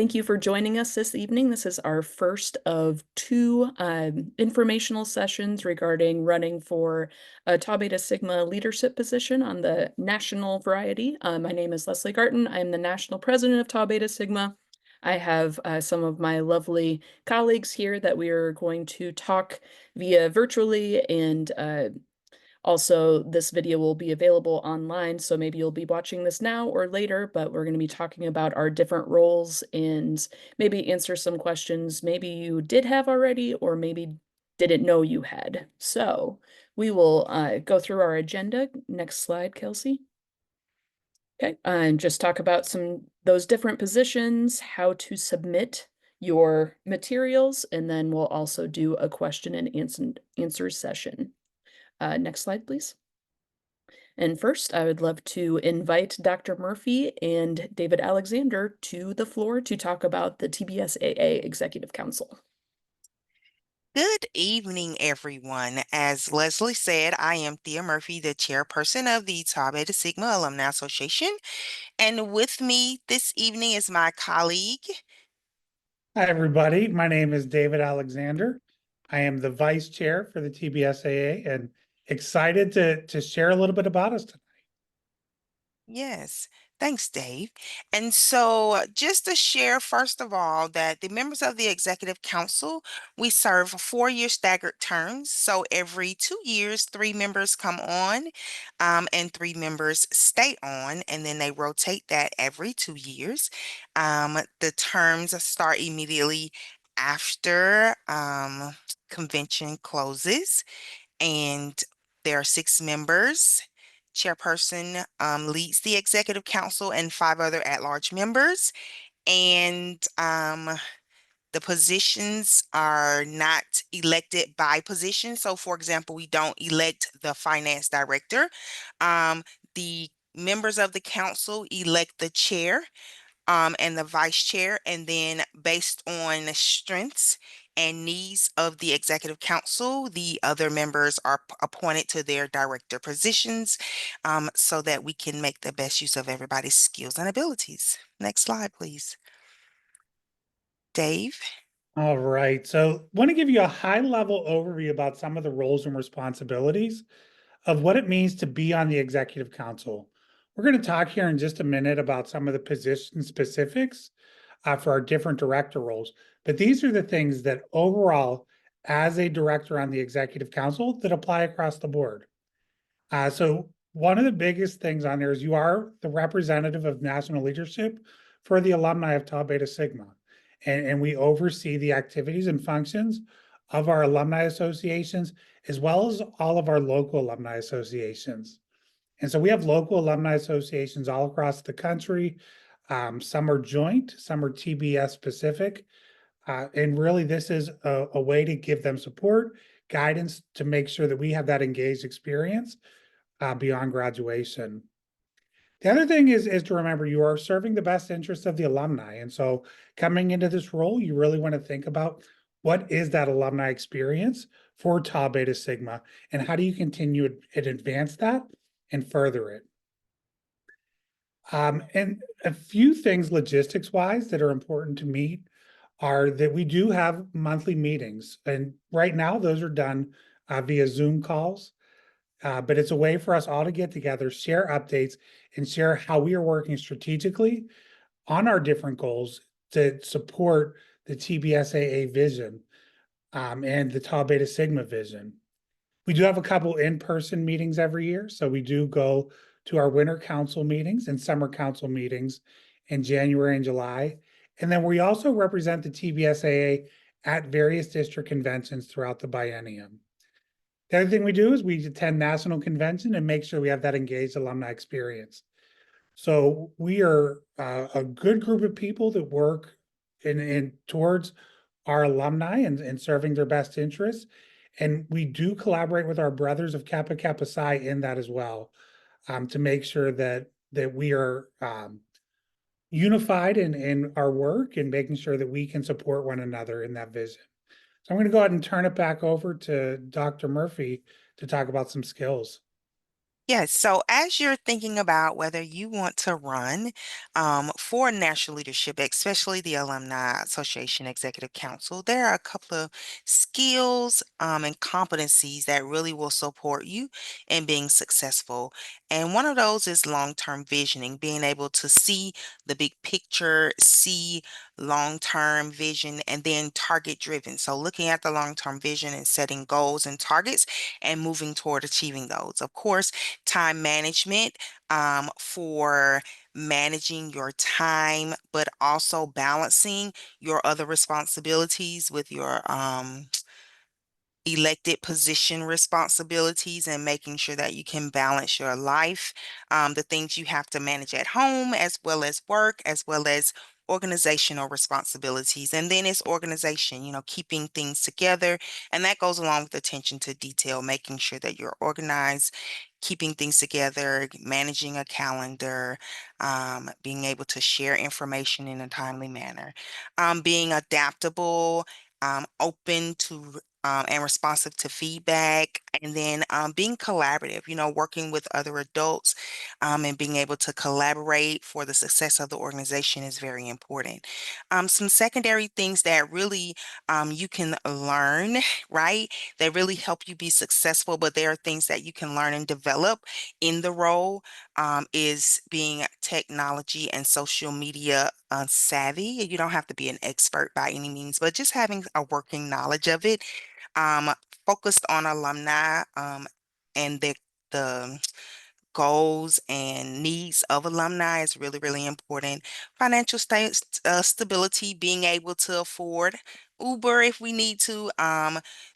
Thank you for joining us this evening. This is our first of two informational sessions regarding running for a Tau Beta Sigma leadership position on the national variety. My name is Leslie Garten. I'm the national president of Tau Beta Sigma. I have some of my lovely colleagues here that we are going to talk via virtually, and also, this video will be available online, so maybe you'll be watching this now or later, but we're going to be talking about our different roles and maybe answer some questions maybe you did have already or maybe didn't know you had. So we will go through our agenda. Next slide, Kelsey. Okay, and just talk about those different positions, how to submit your materials, and then we'll also do a question and answer session. Next slide, please. And first, I would love to invite Dr. Murphy and David Alexander to the floor to talk about the TBSAA Executive Council. Good evening, everyone. As Leslie said, I am Thea Murphy, the chairperson of the Tau Beta Sigma Alumni Association. And with me this evening is my colleague. Hi, everybody. My name is David Alexander. I am the vice chair for the TBSAA and excited to share a little bit about us tonight. Yes, thanks, Dave. And so, just to share, first of all, that the members of the Executive Council, we serve 4-year staggered terms. So every 2 years, 3 members come on, and 3 members stay on, and then they rotate that every 2 years. The terms start immediately after convention closes, and there are 6 members. Chairperson leads the executive council and 5 other at-large members. And the positions are not elected by position. So, for example, we don't elect the finance director. The members of the council elect the chair and the vice chair, and then based on the strengths and needs of the executive council, the other members are appointed to their director positions so that we can make the best use of everybody's skills and abilities. Next slide, please. Dave. All right. So want to give you a high-level overview about some of the roles and responsibilities of what it means to be on the executive council. We're going to talk here in just a minute about some of the position specifics for our different director roles. But these are the things that overall, as a director on the executive council, that apply across the board. So one of the biggest things on there is you are the representative of national leadership for the alumni of Tau Beta Sigma. And we oversee the activities and functions of our alumni associations, as well as all of our local alumni associations. And so we have local alumni associations all across the country. Some are joint, some are TBS specific. And really, this is a way to give them support, guidance to make sure that we have that engaged experience beyond graduation. The other thing is to remember you are serving the best interest of the alumni. And so coming into this role, you really want to think about what is that alumni experience for Tau Beta Sigma and how do you continue and advance that and further it. And a few things logistics wise that are important to meet are that we do have monthly meetings. And right now those are done via Zoom calls. But it's a way for us all to get together, share updates, and share how we are working strategically on our different goals to support the TBSAA vision and the Tau Beta Sigma vision. We do have a couple in-person meetings every year. So we do go to our winter council meetings and summer council meetings in January and July. And then we also represent the TBSAA at various district conventions throughout the biennium. The other thing we do is we attend national convention and make sure we have that engaged alumni experience. So we are a good group of people that work in towards our alumni and serving their best interests. And we do collaborate with our brothers of Kappa Kappa Psi in that as well to make sure that we are unified in our work and making sure that we can support one another in that vision. So I'm going to go ahead and turn it back over to Dr. Murphy to talk about some skills. Yes, so as you're thinking about whether you want to run for national leadership, especially the Alumni Association Executive Council, there are a couple of skills and competencies that really will support you in being successful. And one of those is long-term visioning, being able to see the big picture, see long-term vision, and then target-driven. So looking at the long-term vision and setting goals and targets and moving toward achieving those. Of course, time management for managing your time, but also balancing your other responsibilities with your elected position responsibilities and making sure that you can balance your life, the things you have to manage at home, as well as work, as well as organizational responsibilities. And then it's organization, keeping things together. And that goes along with attention to detail, making sure that you're organized, keeping things together, managing a calendar, being able to share information in a timely manner, being adaptable, open to and responsive to feedback, and then being collaborative, working with other adults and being able to collaborate for the success of the organization is very important. Some secondary things that really you can learn, right? That really help you be successful, but there are things that you can learn and develop in the role is being technology and social media savvy. You don't have to be an expert by any means, but just having a working knowledge of it, um, focused on alumni and the goals and needs of alumni is really, really important. Financial stability, being able to afford Uber if we need to.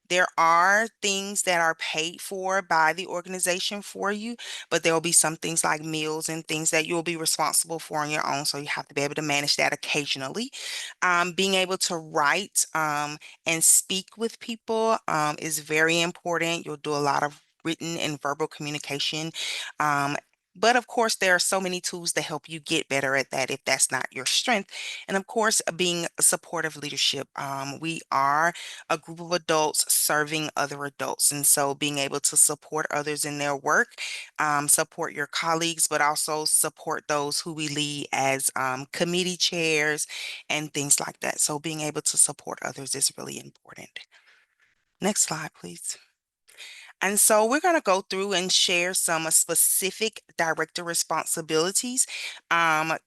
There are things that are paid for by the organization for you, but there will be some things like meals and things that you'll be responsible for on your own. So you have to be able to manage that occasionally. Being able to write and speak with people is very important. You'll do a lot of written and verbal communication, um, but of course, there are so many tools to help you get better at that if that's not your strength. And of course, being a supportive leadership. We are a group of adults serving other adults. And so being able to support others in their work, support your colleagues, but also support those who we lead as committee chairs and things like that. So being able to support others is really important. Next slide, please. And so we're going to go through and share some specific director responsibilities.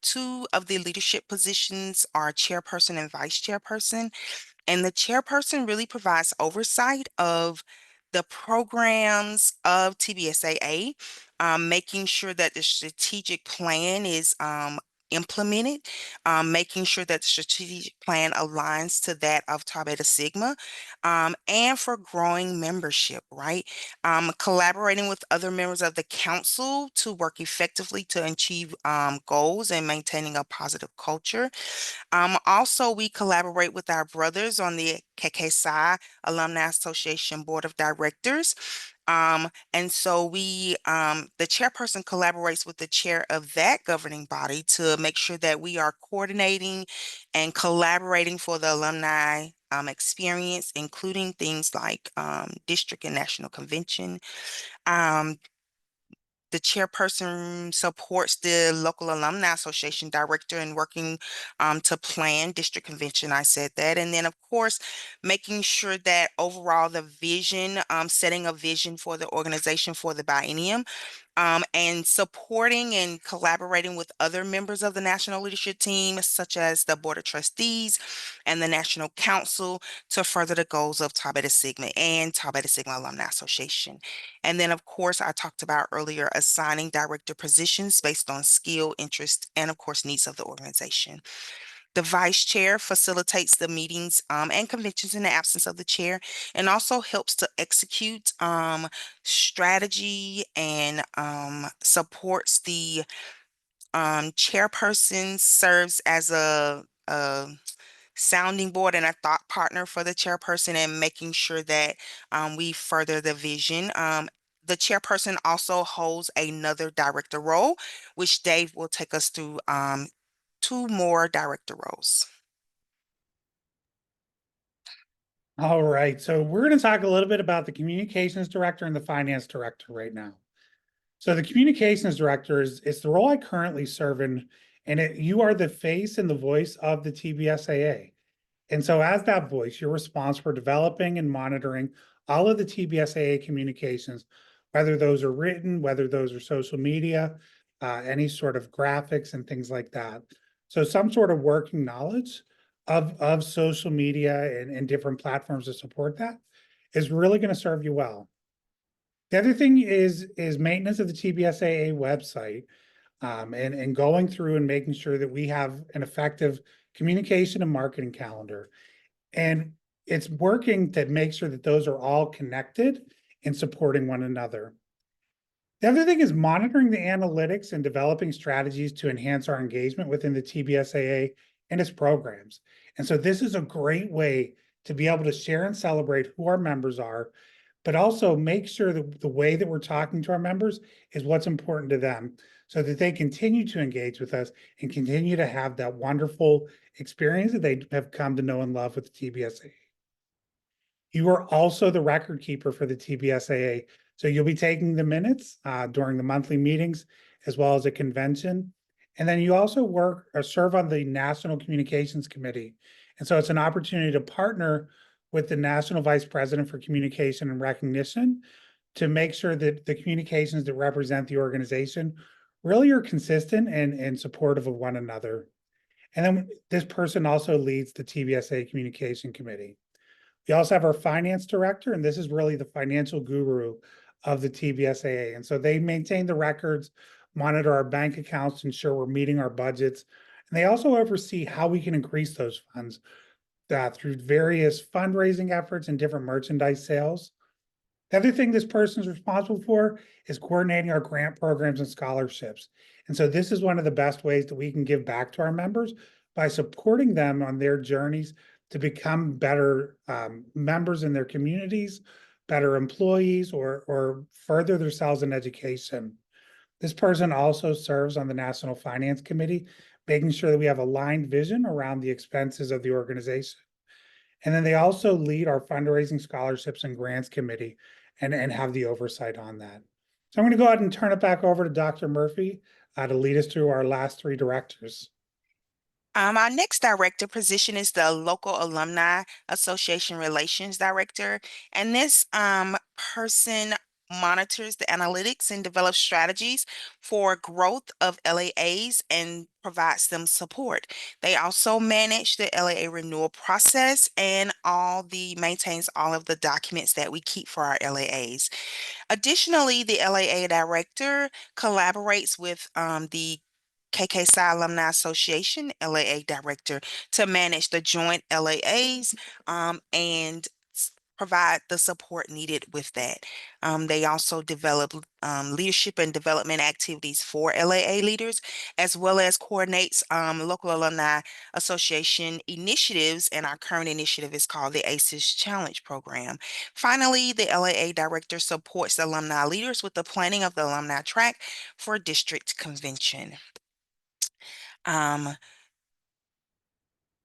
Two of the leadership positions are chairperson and vice chairperson. And the chairperson really provides oversight of the programs of TBSAA, making sure that the strategic plan is implemented, making sure that the strategic plan aligns to that of Tau Beta Sigma, and for growing membership, right? Collaborating with other members of the council to work effectively to achieve goals and maintaining a positive culture. Also, we collaborate with our brothers on the KKSI Alumni Association Board of Directors. And so the chairperson collaborates with the chair of that governing body to make sure that we are coordinating and collaborating for the alumni experience, including things like district and national convention. Um, the chairperson supports the local alumni association director in working to plan district convention. I said that. And then, of course, making sure that overall the vision, setting a vision for the organization for the biennium, and supporting and collaborating with other members of the national leadership team, such as the Board of Trustees and the National Council, to further the goals of Tau Beta Sigma and Tau Beta Sigma Alumni Association. And then, of course, I talked about earlier assigning director positions based on skill, interest, and, of course, needs of the organization. The vice chair facilitates the meetings and conventions in the absence of the chair and also helps to execute strategy and supports the chairperson, serves as a sounding board and a thought partner for the chairperson and making sure that we further the vision. The chairperson also holds another director role, which Dave will take us through two more director roles. All right, so we're going to talk a little bit about the communications director and the finance director right now. So the communications director is the role I currently serve in, and you are the face and the voice of the TBSAA. And so as that voice, you're responsible for developing and monitoring all of the TBSAA communications, whether those are written, whether those are social media, any sort of graphics and things like that. So some sort of working knowledge of social media and different platforms to support that is really going to serve you well. The other thing is maintenance of the TBSAA website, and going through and making sure that we have an effective communication and marketing calendar. And it's working to make sure that those are all connected and supporting one another. The other thing is monitoring the analytics and developing strategies to enhance our engagement within the TBSAA and its programs. And so this is a great way to be able to share and celebrate who our members are, but also make sure that the way that we're talking to our members is what's important to them so that they continue to engage with us and continue to have that wonderful experience that they have come to know and love with the TBSAA. You are also the record keeper for the TBSAA. So you'll be taking the minutes during the monthly meetings as well as a convention. And then you also work or serve on the National Communications Committee. And so it's an opportunity to partner with the National Vice President for Communication and Recognition to make sure that the communications that represent the organization really are consistent and supportive of one another. And then this person also leads the TBSA Communication Committee. We also have our finance director, and this is really the financial guru of the TBSAA. And so they maintain the records, monitor our bank accounts, ensure we're meeting our budgets. And they also oversee how we can increase those funds through various fundraising efforts and different merchandise sales. The other thing this person is responsible for is coordinating our grant programs and scholarships. And so this is one of the best ways that we can give back to our members by supporting them on their journeys to become better members in their communities, better employees, or further themselves in education. This person also serves on the National Finance Committee, making sure that we have aligned vision around the expenses of the organization. And then they also lead our fundraising scholarships and grants committee and have the oversight on that. So I'm going to go ahead and turn it back over to Dr. Murphy to lead us through our last three directors. Our next director position is the Local Alumni Association Relations Director. And this person monitors the analytics and develops strategies for growth of LAAs and provides them support. They also manage the LAA renewal process and maintains all of the documents that we keep for our LAAs. Additionally, the LAA director collaborates with the KKSI Alumni Association LAA director to manage the joint LAAs and provide the support needed with that. They also develop leadership and development activities for LAA leaders, as well as coordinates local alumni association initiatives. And our current initiative is called the ACES Challenge Program. Finally, the LAA director supports the alumni leaders with the planning of the alumni track for district convention. Um,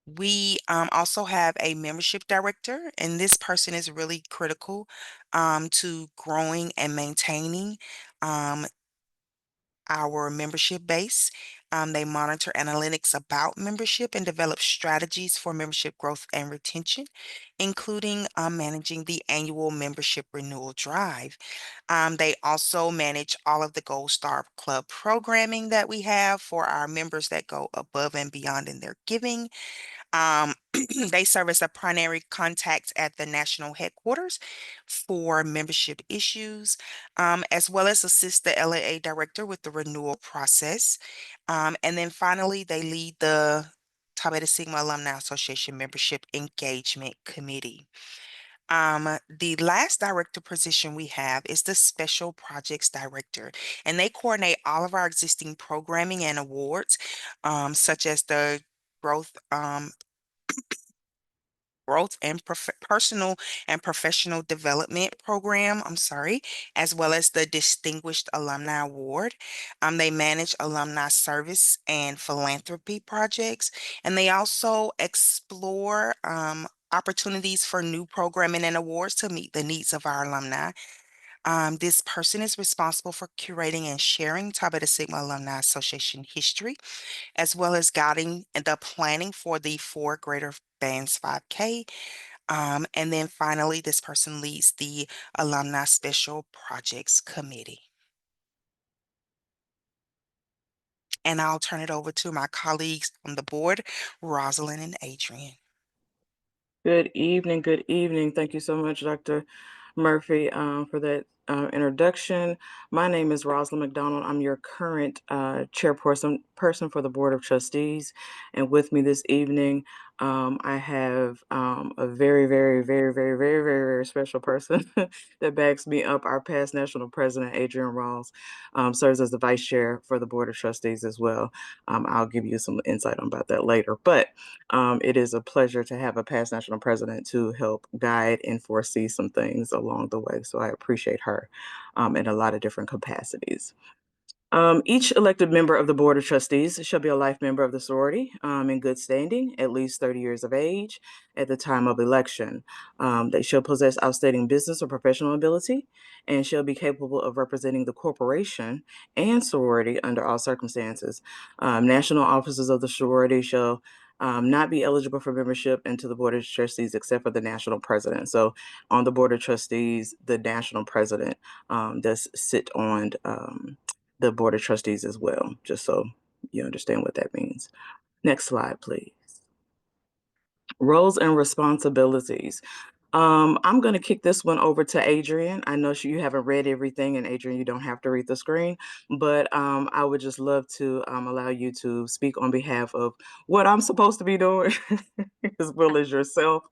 we also have a membership director, and this person is really critical to growing and maintaining um, our membership base. They monitor analytics about membership and develop strategies for membership growth and retention, including managing the annual membership renewal drive. They also manage all of the Gold Star Club programming that we have for our members that go above and beyond in their giving. Um, they serve as a primary contact at the national headquarters for membership issues, as well as assist the LAA director with the renewal process. And then finally, they lead the Tau Beta Sigma Alumni Association Membership Engagement Committee. The last director position we have is the Special Projects Director, and they coordinate all of our existing programming and awards, such as the growth growth and personal and professional development program, I'm sorry, as well as the Distinguished Alumni Award. They manage alumni service and philanthropy projects, and they also explore opportunities for new programming and awards to meet the needs of our alumni. This person is responsible for curating and sharing Tau Beta Sigma Alumni Association history, as well as guiding and the planning for the four Greater Bands 5K. And then finally, this person leads the Alumni Special Projects Committee. And I'll turn it over to my colleagues on the board, Rosalind and Adrian. Good evening. Good evening. Thank you so much, Dr. Murphy, for that introduction. My name is Rosalind McDonald. I'm your current chairperson for the Board of Trustees. And with me this evening, I have a very, very, very, very, very, very, very special person that backs me up. Our past national president, Adrian Rawls, serves as the vice chair for the Board of Trustees as well. I'll give you some insight about that later. But it is a pleasure to have a past national president to help guide and foresee some things along the way. So I appreciate her in a lot of different capacities. Each elected member of the Board of Trustees shall be a life member of the sorority in good standing, at least 30 years of age at the time of election. They shall possess outstanding business or professional ability and shall be capable of representing the corporation and sorority under all circumstances. National officers of the sorority shall not be eligible for membership into the Board of Trustees except for the national president. So, on the Board of Trustees, the national president does sit on the Board of Trustees as well, just so you understand what that means. Next slide, please. Roles and responsibilities. I'm going to kick this one over to Adrian. I know you haven't read everything, and Adrian, you don't have to read the screen, but I would just love to allow you to speak on behalf of what I'm supposed to be doing, as well as yourself.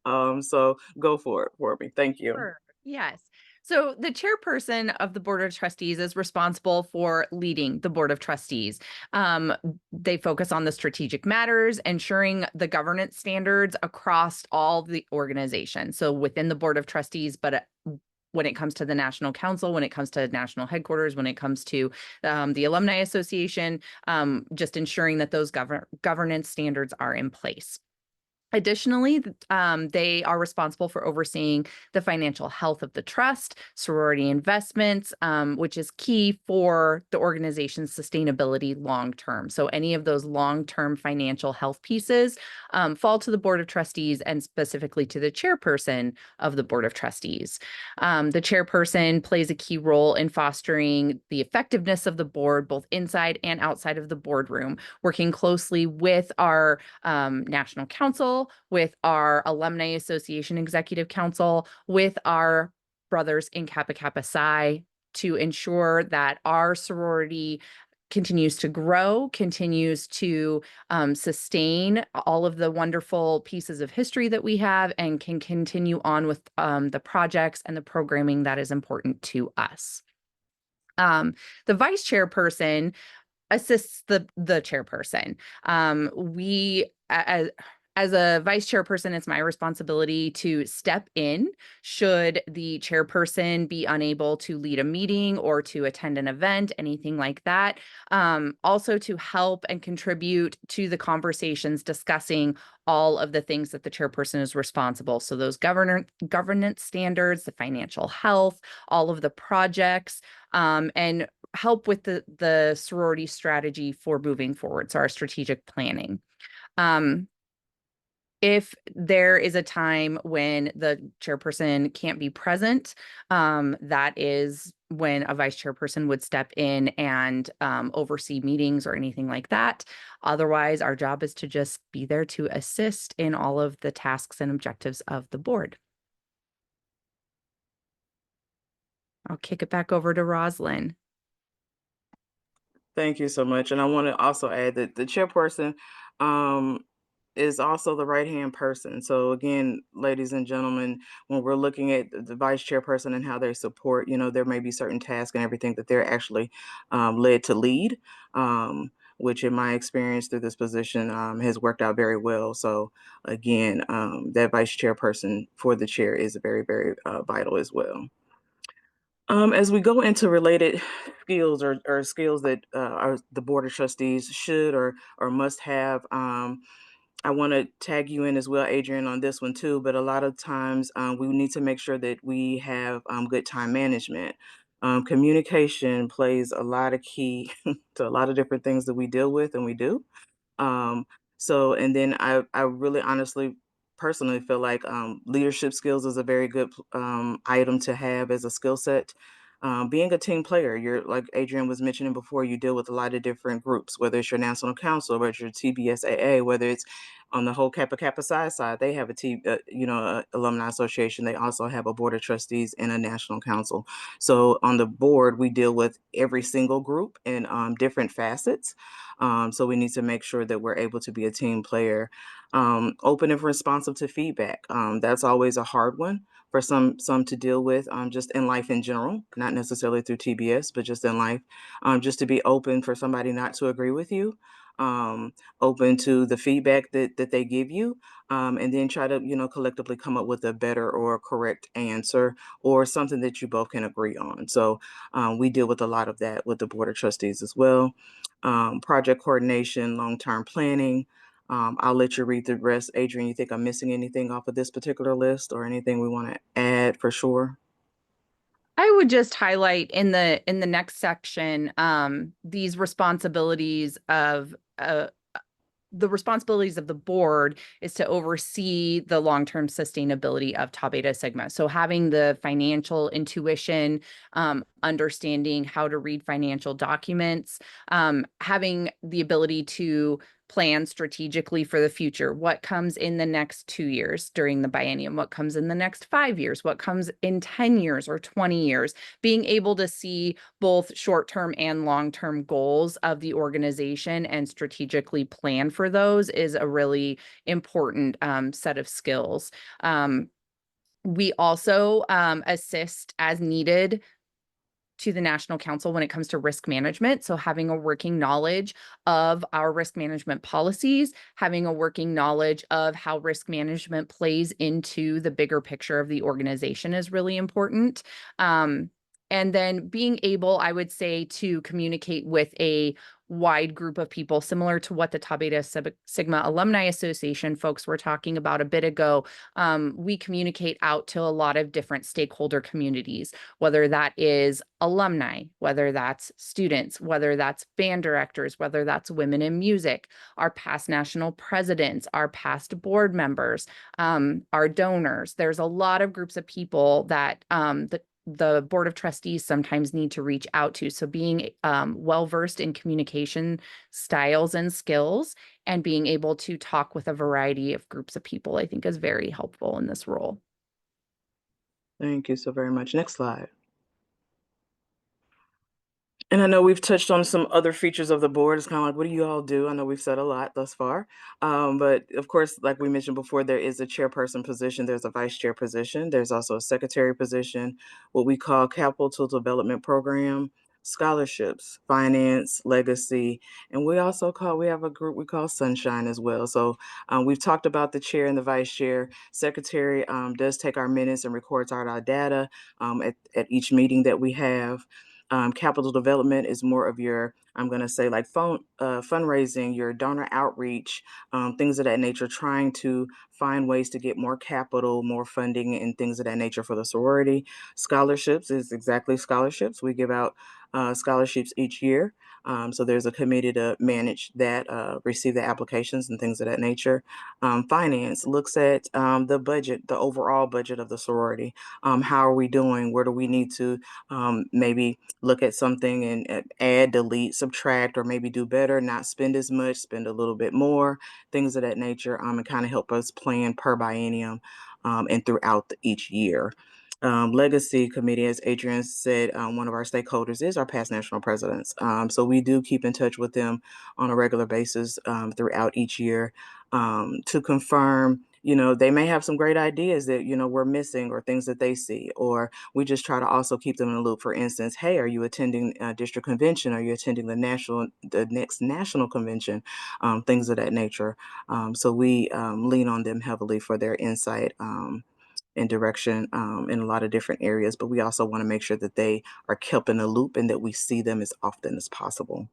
So go for it for me. Thank you. Sure. Yes. So the chairperson of the Board of Trustees is responsible for leading the Board of Trustees. They focus on the strategic matters, ensuring the governance standards across all the organization. So within the Board of Trustees, but when it comes to the National Council, when it comes to national headquarters, when it comes to the Alumni Association, just ensuring that those governance standards are in place. Additionally, they are responsible for overseeing the financial health of the trust, sorority investments, which is key for the organization's sustainability long term. So any of those long-term financial health pieces fall to the Board of Trustees and specifically to the chairperson of the Board of Trustees. The chairperson plays a key role in fostering the effectiveness of the board, both inside and outside of the boardroom, working closely with our National Council, with our Alumni Association Executive Council, with our brothers in Kappa Kappa Psi to ensure that our sorority continues to grow, continues to sustain all of the wonderful pieces of history that we have, and can continue on with the projects and the programming that is important to us. The vice chairperson assists the chairperson. We as a vice chairperson, it's my responsibility to step in should the chairperson be unable to lead a meeting or to attend an event, anything like that. Also to help and contribute to the conversations discussing all of the things that the chairperson is responsible. So those governance standards, the financial health, all of the projects, and help with the sorority strategy for moving forward. So our strategic planning. If there is a time when the chairperson can't be present, that is when a vice chairperson would step in and oversee meetings or anything like that. Otherwise, our job is to just be there to assist in all of the tasks and objectives of the board. I'll kick it back over to Roslyn. Thank you so much. And I want to also add that the chairperson is also the right-hand person. So again, ladies and gentlemen, when we're looking at the vice chairperson and how they support, there may be certain tasks and everything that they're actually led to lead, which in my experience through this position has worked out very well. So again, that vice chairperson for the chair is very, very vital as well. As we go into related skills or skills that the Board of Trustees should or must have, I want to tag you in as well, Adrian, on this one too. But a lot of times we need to make sure that we have good time management. Communication plays a lot of key to a lot of different things that we deal with and we do. Um, so, and then I really honestly, personally feel like leadership skills is a very good item to have as a skill set. Being a team player, you're like Adrian was mentioning before, you deal with a lot of different groups, whether it's your national council, whether it's your TBSAA, whether it's on the whole Kappa Kappa Psi side, they have alumni association. They also have a board of trustees and a national council. So on the board, we deal with every single group in different facets. So we need to make sure that we're able to be a team player, open and responsive to feedback. That's always a hard one for some to deal with, just in life in general, not necessarily through TBS, but just in life, just to be open for somebody not to agree with you, open to the feedback that they give you, and then try to collectively come up with a better or correct answer or something that you both can agree on. So we deal with a lot of that with the board of trustees as well. Project coordination, long-term planning. I'll let you read the rest. Adrian, you think I'm missing anything off of this particular list or anything we want to add for sure? I would just highlight in the next section these responsibilities of the responsibilities of the board is to oversee the long-term sustainability of Tau Beta Sigma. So having the financial intuition, understanding how to read financial documents, having the ability to plan strategically for the future. What comes in the next 2 years during the biennium? What comes in the next 5 years? What comes in 10 years or 20 years? Being able to see both short-term and long-term goals of the organization and strategically plan for those is a really important set of skills. We also assist as needed to the National Council when it comes to risk management. So having a working knowledge of our risk management policies, having a working knowledge of how risk management plays into the bigger picture of the organization is really important. And then being able, I would say, to communicate with a wide group of people, similar to what the Tau Beta Sigma Alumni Association folks were talking about a bit ago. We communicate out to a lot of different stakeholder communities, whether that is alumni, whether that's students, whether that's band directors, whether that's women in music, our past national presidents, our past board members, our donors. There's a lot of groups of people that the board of trustees sometimes need to reach out to. So being well-versed in communication styles and skills and being able to talk with a variety of groups of people, I think is very helpful in this role. Thank you so very much. Next slide. And I know we've touched on some other features of the board. It's kind of like, what do you all do? I know we've said a lot thus far. But of course, like we mentioned before, there is a chairperson position. There's a vice chair position. There's also a secretary position, what we call capital development program, scholarships, finance, legacy. And we have a group we call Sunshine as well. So we've talked about the chair and the vice chair. Secretary does take our minutes and records out our data at each meeting that we have. Capital development is more of your, I'm going to say, like fundraising, your donor outreach, things of that nature, trying to find ways to get more capital, more funding, and things of that nature for the sorority. Scholarships is exactly scholarships. We give out scholarships each year. So there's a committee to manage that, receive the applications and things of that nature. Finance looks at the budget, the overall budget of the sorority. How are we doing? Where do we need to maybe look at something and add, delete, subtract, or maybe do better, not spend as much, spend a little bit more, things of that nature, and kind of help us plan per biennium and throughout each year. Legacy committee, as Adrian said, one of our stakeholders is our past national presidents. So we do keep in touch with them on a regular basis throughout each year to confirm, they may have some great ideas that, we're missing or things that they see, or we just try to also keep them in the loop. For instance, hey, are you attending a district convention? Are you attending the next national convention? Things of that nature. So we lean on them heavily for their insight and direction in a lot of different areas, but we also want to make sure that they are kept in the loop and that we see them as often as possible.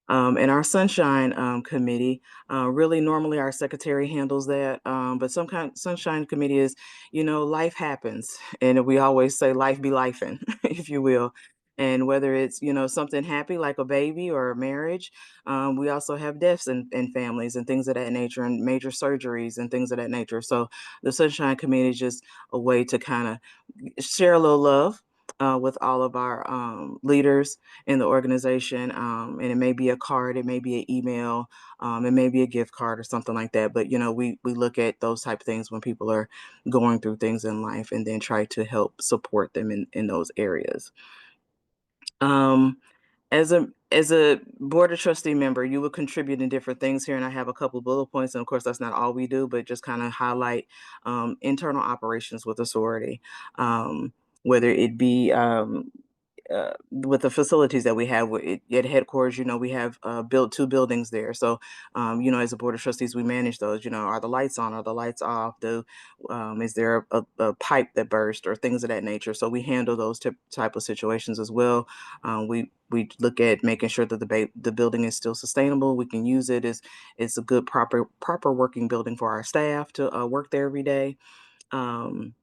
And our Sunshine Committee, really normally our secretary handles that, but some kind Sunshine Committee is, life happens, and we always say life be lifing, if you will. And whether it's, something happy like a baby or a marriage, we also have deaths in families and things of that nature, and major surgeries and things of that nature. So the Sunshine Committee is just a way to kind of share a little love with all of our leaders in the organization. And it may be a card, it may be an email, it may be a gift card or something like that. But, we look at those type of things when people are going through things in life, and then try to help support them in those areas. Um, as a board of trustee member, you will contribute in different things here, and I have a couple bullet points. And of course, that's not all we do, but just kind of highlight internal operations with the sorority, whether it be with the facilities that we have at headquarters. We have built 2 buildings there. So, as a board of trustees, we manage those. Are the lights on? Are the lights off? Is there a pipe that burst or things of that nature? So we handle those type of situations as well. We look at making sure that the building is still sustainable. We can use it as it's a good proper working building for our staff to work there every day. Um,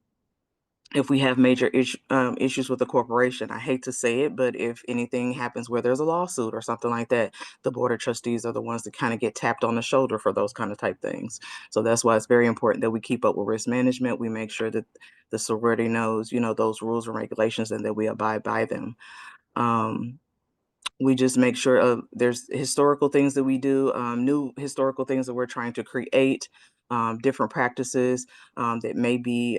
if we have major issues with the corporation, I hate to say it, but if anything happens where there's a lawsuit or something like that, the board of trustees are the ones that kind of get tapped on the shoulder for those kind of type things. So that's why it's very important that we keep up with risk management. We make sure that the sorority knows, those rules and regulations, and that we abide by them. We just make sure there's historical things that we do, new historical things that we're trying to create, different practices that may be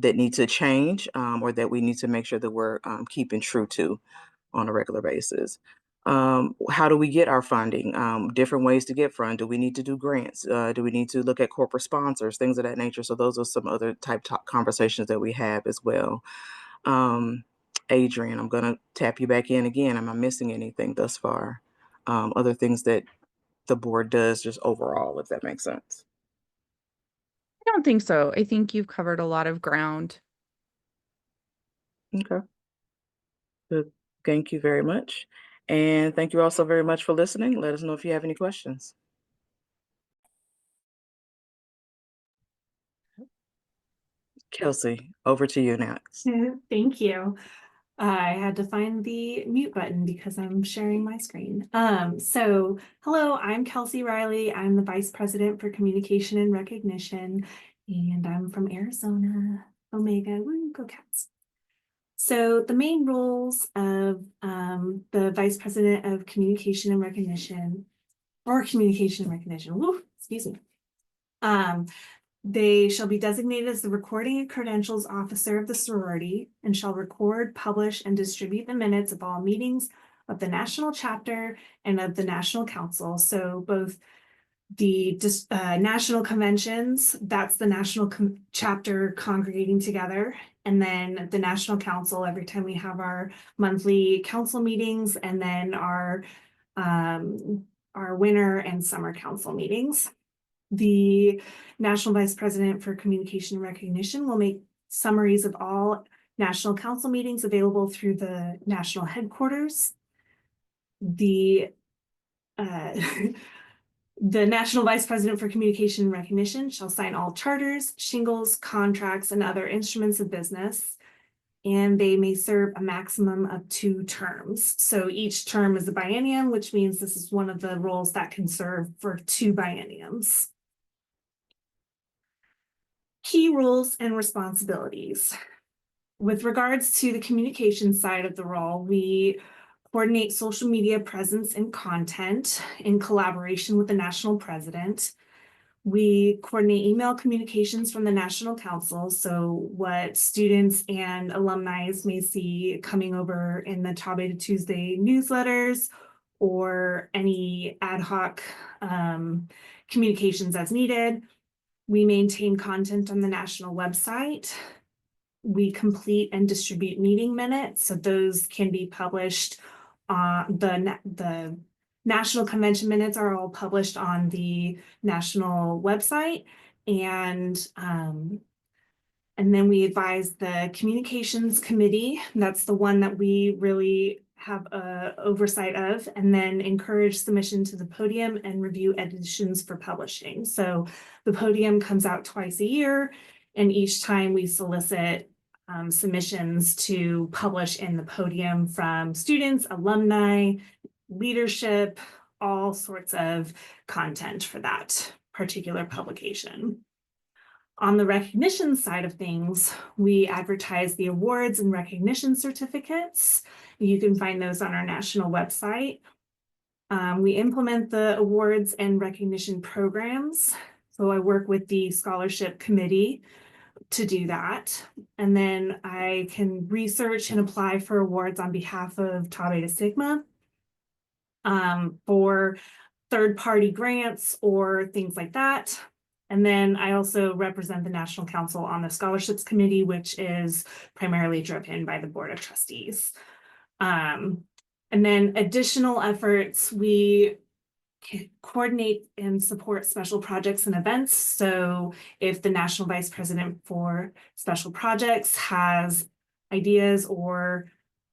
that need to change, or that we need to make sure that we're keeping true to on a regular basis. How do we get our funding? Different ways to get funding. Do we need to do grants? Do we need to look at corporate sponsors, things of that nature? So those are some other type conversations that we have as well. Adrian, I'm going to tap you back in again. Am I missing anything thus far? Other things that the board does just overall, if that makes sense. I don't think so. I think you've covered a lot of ground. Okay. Good. Thank you very much. And thank you also very much for listening. Let us know if you have any questions. Kelsey, over to you next. Thank you. I had to find the mute button because I'm sharing my screen. So hello, I'm Kelsey Riley. I'm the Vice President for Communication and Recognition, and I'm from Arizona. Omega, woo, go Cats. So the main roles of the Vice President of Communication and Recognition, woo, excuse me. They shall be designated as the recording and credentials officer of the sorority, and shall record, publish, and distribute the minutes of all meetings of the national chapter and of the national council. So both the national conventions, that's the national chapter congregating together, and then the national council every time we have our monthly council meetings, and then our winter and summer council meetings. The National Vice President for Communication and Recognition will make summaries of all national council meetings available through the national headquarters. The the National Vice President for Communication and Recognition shall sign all charters, shingles, contracts, and other instruments of business, and they may serve a maximum of 2 terms. So each term is a biennium, which means this is one of the roles that can serve for 2 bienniums. Key roles and responsibilities. With regards to the communication side of the role, we coordinate social media presence and content in collaboration with the national president. We coordinate email communications from the National Council, so what students and alumni may see coming over in the Tau Beta Tuesday newsletters, or any ad hoc communications as needed. We maintain content on the national website. We complete and distribute meeting minutes, so those can be published. The national convention minutes are all published on the national website, and then we advise the communications committee. That's the one that we really have oversight of, and then encourage submission to the podium and review editions for publishing. So the podium comes out twice a year, and each time we solicit submissions to publish in the podium from students, alumni, leadership, all sorts of content for that particular publication. On the recognition side of things, we advertise the awards and recognition certificates. You can find those on our national website. We implement the awards and recognition programs. So I work with the scholarship committee to do that. And then I can research and apply for awards on behalf of Tau Beta Sigma for third-party grants or things like that. And then I also represent the National Council on the Scholarships Committee, which is primarily driven by the Board of Trustees. And then additional efforts, we coordinate and support special projects and events. So if the National Vice President for Special Projects has ideas or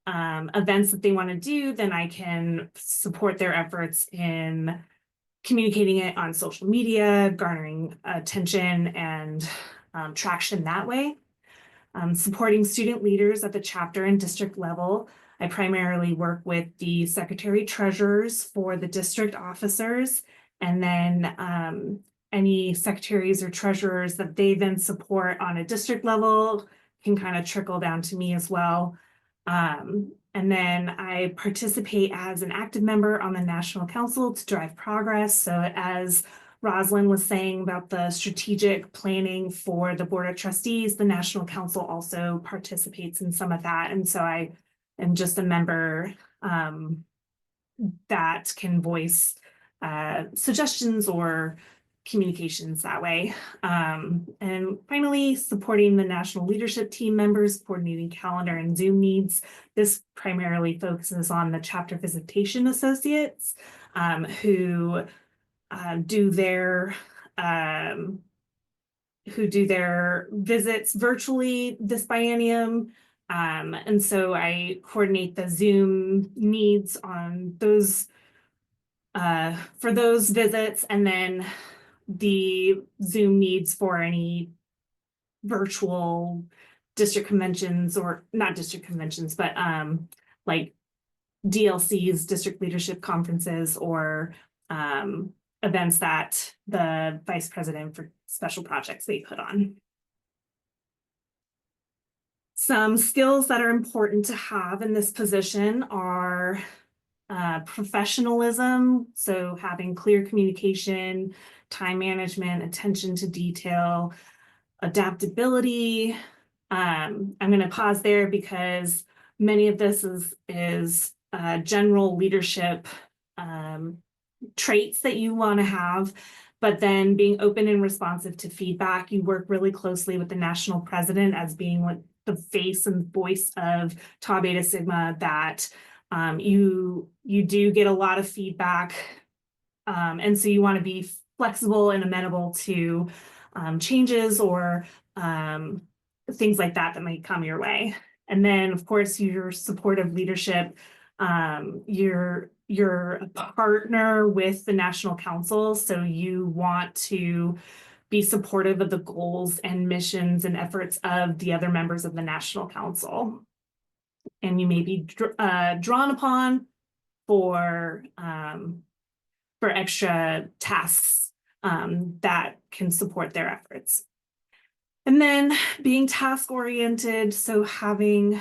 events that they want to do, then I can support their efforts in communicating it on social media, garnering attention and traction that way. Supporting student leaders at the chapter and district level. I primarily work with the secretary treasurers for the district officers, and then any secretaries or treasurers that they then support on a district level can kind of trickle down to me as well. And then I participate as an active member on the National Council to drive progress. So as Rosalind was saying about the strategic planning for the Board of Trustees, the National Council also participates in some of that. And so I am just a member that can voice suggestions or communications that way. And finally, supporting the national leadership team members, coordinating calendar and Zoom needs. This primarily focuses on the chapter visitation associates who do their visits virtually this biennium. And so I coordinate the Zoom needs on those for those visits, and then the Zoom needs for any virtual district conventions, or not district conventions, but like DLCs, district leadership conferences, or events that the vice president for special projects may put on. Some skills that are important to have in this position are professionalism, so having clear communication, time management, attention to detail, adaptability. I'm going to pause there because many of this is general leadership traits that you want to have, but then being open and responsive to feedback. You work really closely with the national president as being like the face and voice of Tau Beta Sigma, that you do get a lot of feedback, and so you want to be flexible and amenable to changes or things like that might come your way. And then, of course, your supportive leadership. You're a partner with the National Council, so you want to be supportive of the goals and missions and efforts of the other members of the National Council. And you may be drawn upon for extra tasks that can support their efforts. And then being task-oriented, so having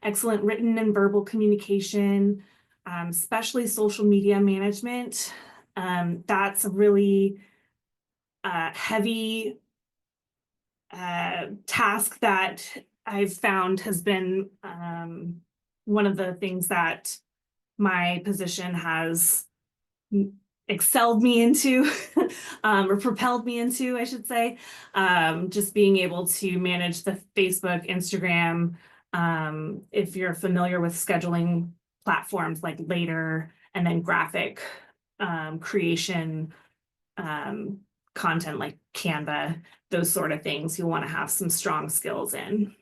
excellent written and verbal communication, especially social media management. That's a really heavy task that I've found has been one of the things that my position has excelled me into or propelled me into, I should say. Just being able to manage the Facebook, Instagram, if you're familiar with scheduling platforms like Later, and then graphic creation, content like Canva, those sort of things you'll want to have some strong skills in.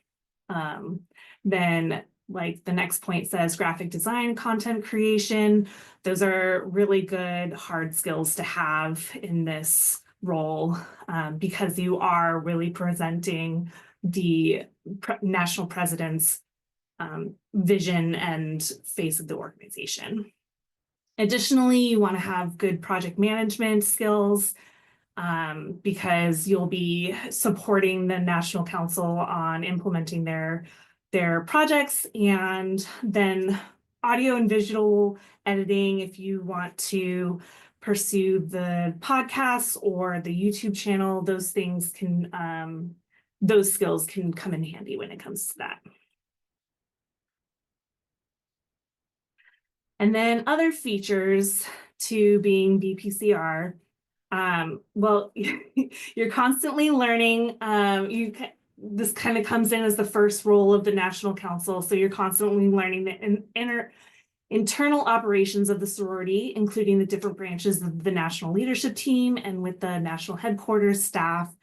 Then like the next point says, graphic design, content creation. Those are really good hard skills to have in this role, because you are really presenting the national president's vision and face of the organization. Additionally, you want to have good project management skills, because you'll be supporting the National Council on implementing their projects, and then audio and visual editing if you want to pursue the podcasts or the YouTube channel. Those things can, those skills can come in handy when it comes to that. And then other features to being BPCR. Well, you're constantly learning. This kind of comes in as the first role of the National Council. So you're constantly learning the internal operations of the sorority, including the different branches of the national leadership team and with the national headquarters staff.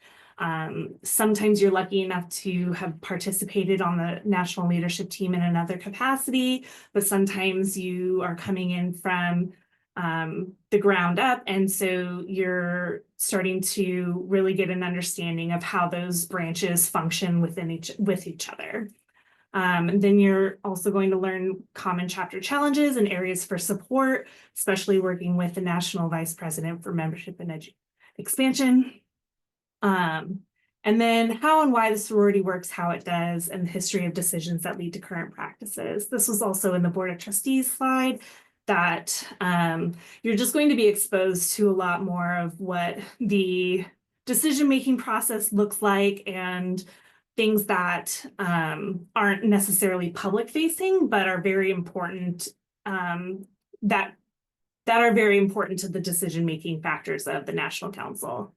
Sometimes you're lucky enough to have participated on the national leadership team in another capacity, but sometimes you are coming in from the ground up, and so you're starting to really get an understanding of how those branches function with each other. And then you're also going to learn common chapter challenges and areas for support, especially working with the National Vice President for Membership and Expansion. And then how and why the sorority works, how it does, and the history of decisions that lead to current practices. This was also in the Board of Trustees slide, that you're just going to be exposed to a lot more of what the decision-making process looks like, and things that aren't necessarily public-facing, but are very important, that are very important to the decision-making factors of the National Council.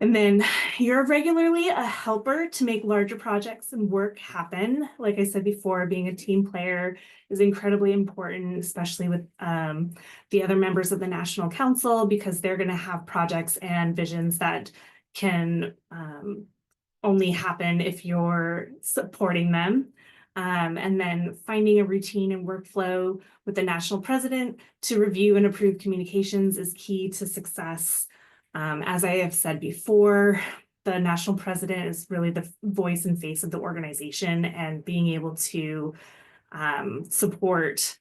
And then you're regularly a helper to make larger projects and work happen. Like I said before, being a team player is incredibly important, especially with the other members of the National Council, because they're going to have projects and visions that can only happen if you're supporting them. And then finding a routine and workflow with the national president to review and approve communications is key to success. As I have said before, the national president is really the voice and face of the organization, and being able to support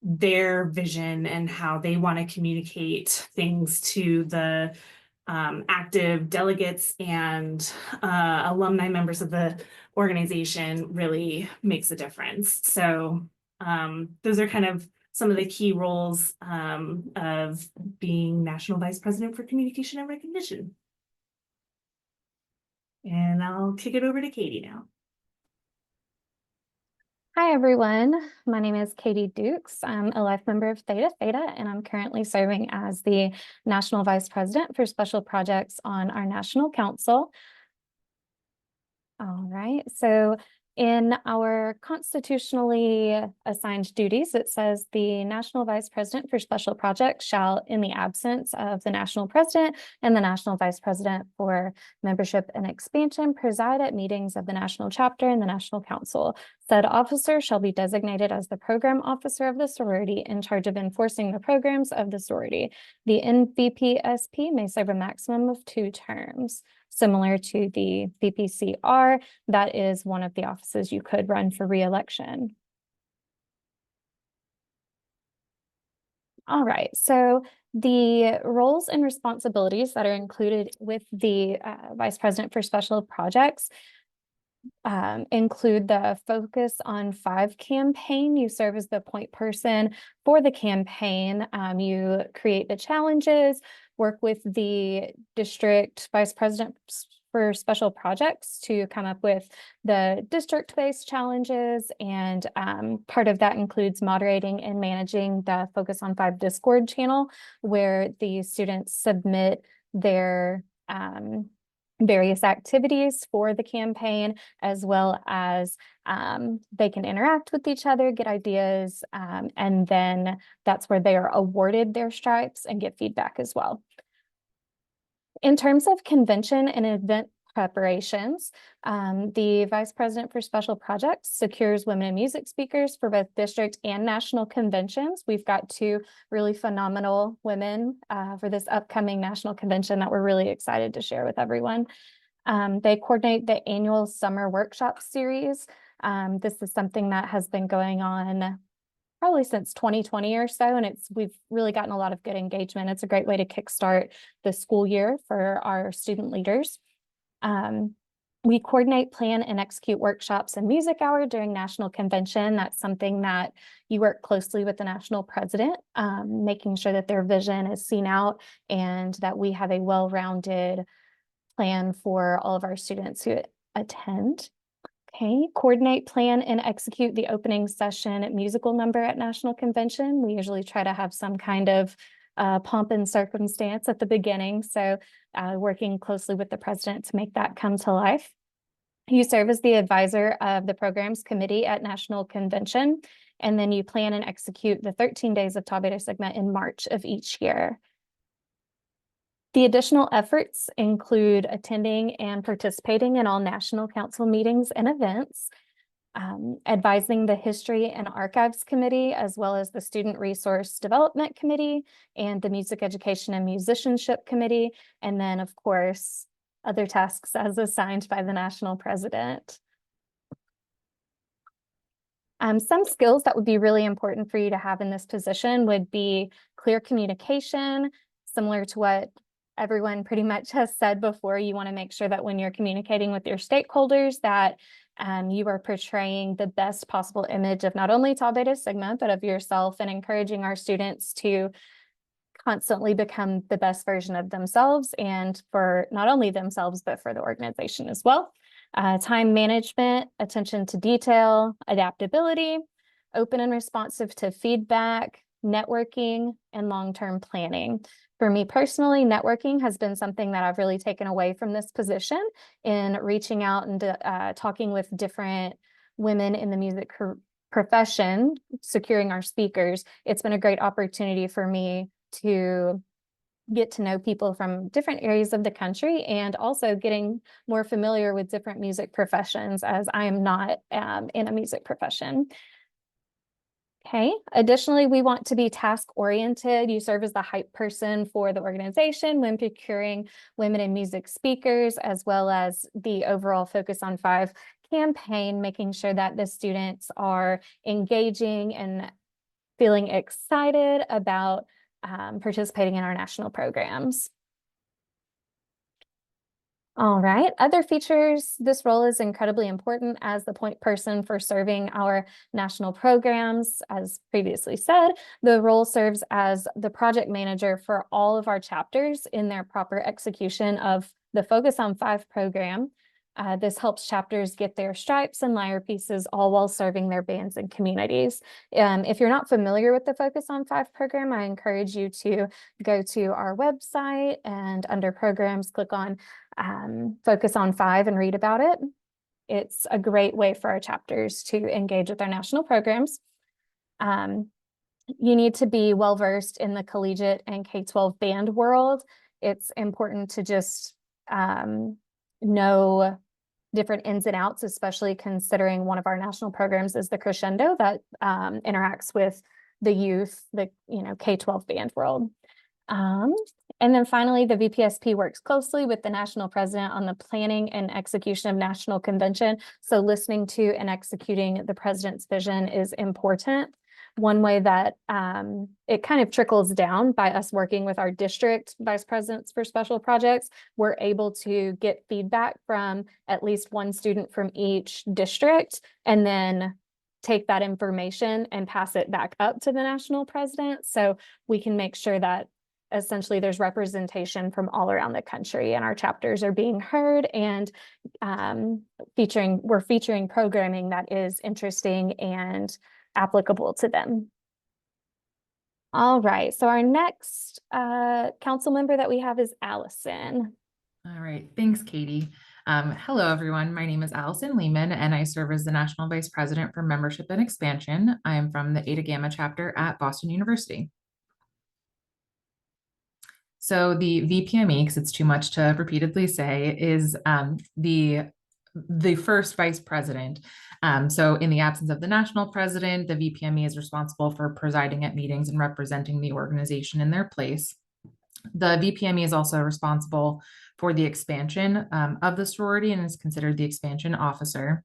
their vision and how they want to communicate things to the active delegates and alumni members of the organization really makes a difference. So those are kind of some of the key roles of being National Vice President for Communication and Recognition. And I'll kick it over to Katie now. Hi, everyone. My name is Katie Dukes. I'm a life member of Theta Theta, and I'm currently serving as the National Vice President for Special Projects on our National Council. All right, so in our constitutionally assigned duties, it says the National Vice President for Special Projects shall, in the absence of the National President and the National Vice President for Membership and Expansion, preside at meetings of the National Chapter and the National Council. Said officer shall be designated as the program officer of the sorority in charge of enforcing the programs of the sorority. The NVPSP may serve a maximum of 2 terms. Similar to the BPCR, that is one of the offices you could run for re-election. All right, so the roles and responsibilities that are included with the Vice President for Special Projects include the Focus on 5 campaign. You serve as the point person for the campaign. You create the challenges, work with the district vice president for special projects to come up with the district-based challenges, and part of that includes moderating and managing the Focus on 5 Discord channel, where the students submit their various activities for the campaign, as well as they can interact with each other, get ideas, and then that's where they are awarded their stripes and get feedback as well. In terms of convention and event preparations. The Vice President for Special Projects secures women in music speakers for both district and national conventions. We've got two really phenomenal women for this upcoming national convention that we're really excited to share with everyone. They coordinate the annual summer workshop series. This is something that has been going on probably since 2020 or so, and we've really gotten a lot of good engagement. It's a great way to kickstart the school year for our student leaders. We coordinate, plan, and execute workshops and music hour during national convention. That's something that you work closely with the national president, making sure that their vision is seen out and that we have a well-rounded plan for all of our students who attend. Okay, coordinate, plan, and execute the opening session musical number at National Convention. We usually try to have some kind of pomp and circumstance at the beginning, so working closely with the president to make that come to life. You serve as the advisor of the programs committee at National Convention, and then you plan and execute the 13 days of Tau Beta Sigma in March of each year. The additional efforts include attending and participating in all National Council meetings and events, advising the History and Archives Committee, as well as the Student Resource Development Committee and the Music Education and Musicianship Committee, and then, of course, other tasks as assigned by the National President. Some skills that would be really important for you to have in this position would be clear communication, similar to what everyone pretty much has said before. You want to make sure that when you're communicating with your stakeholders that you are portraying the best possible image of not only Tau Beta Sigma, but of yourself, and encouraging our students to constantly become the best version of themselves, and for not only themselves, but for the organization as well. Time management, attention to detail, adaptability, open and responsive to feedback, networking, and long-term planning. For me personally, networking has been something that I've really taken away from this position in reaching out and talking with different women in the music profession, securing our speakers. It's been a great opportunity for me to get to know people from different areas of the country, and also getting more familiar with different music professions, as I am not in a music profession. Okay. Additionally, we want to be task-oriented. You serve as the hype person for the organization when procuring women in music speakers, as well as the overall Focus on 5 campaign, making sure that the students are engaging and feeling excited about participating in our national programs. All right, other features. This role is incredibly important as the point person for serving our national programs. As previously said, the role serves as the project manager for all of our chapters in their proper execution of the Focus on 5 program. This helps chapters get their stripes and lyre pieces, all while serving their bands and communities. If you're not familiar with the Focus on 5 program, I encourage you to go to our website and under programs, click on Focus on 5 and read about it. It's a great way for our chapters to engage with our national programs. You need to be well-versed in the collegiate and K-12 band world. It's important to just know different ins and outs, especially considering one of our national programs is the Crescendo that interacts with the youth, the K-12 band world. And then finally, the VPSP works closely with the national president on the planning and execution of national convention. So listening to and executing the president's vision is important. One way that it kind of trickles down by us working with our district vice presidents for special projects, we're able to get feedback from at least one student from each district, and then take that information and pass it back up to the national president. So we can make sure that essentially there's representation from all around the country, and our chapters are being heard, and we're featuring programming that is interesting and applicable to them. All right, so our next council member that we have is Allison. All right, thanks, Katie. Hello, everyone. My name is Allison Lehman, and I serve as the National Vice President for Membership and Expansion. I am from the Eta Gamma chapter at Boston University. So the VPME, because it's too much to repeatedly say, is the first vice president. So in the absence of the national president, the VPME is responsible for presiding at meetings and representing the organization in their place. The VPME is also responsible for the expansion of the sorority and is considered the expansion officer.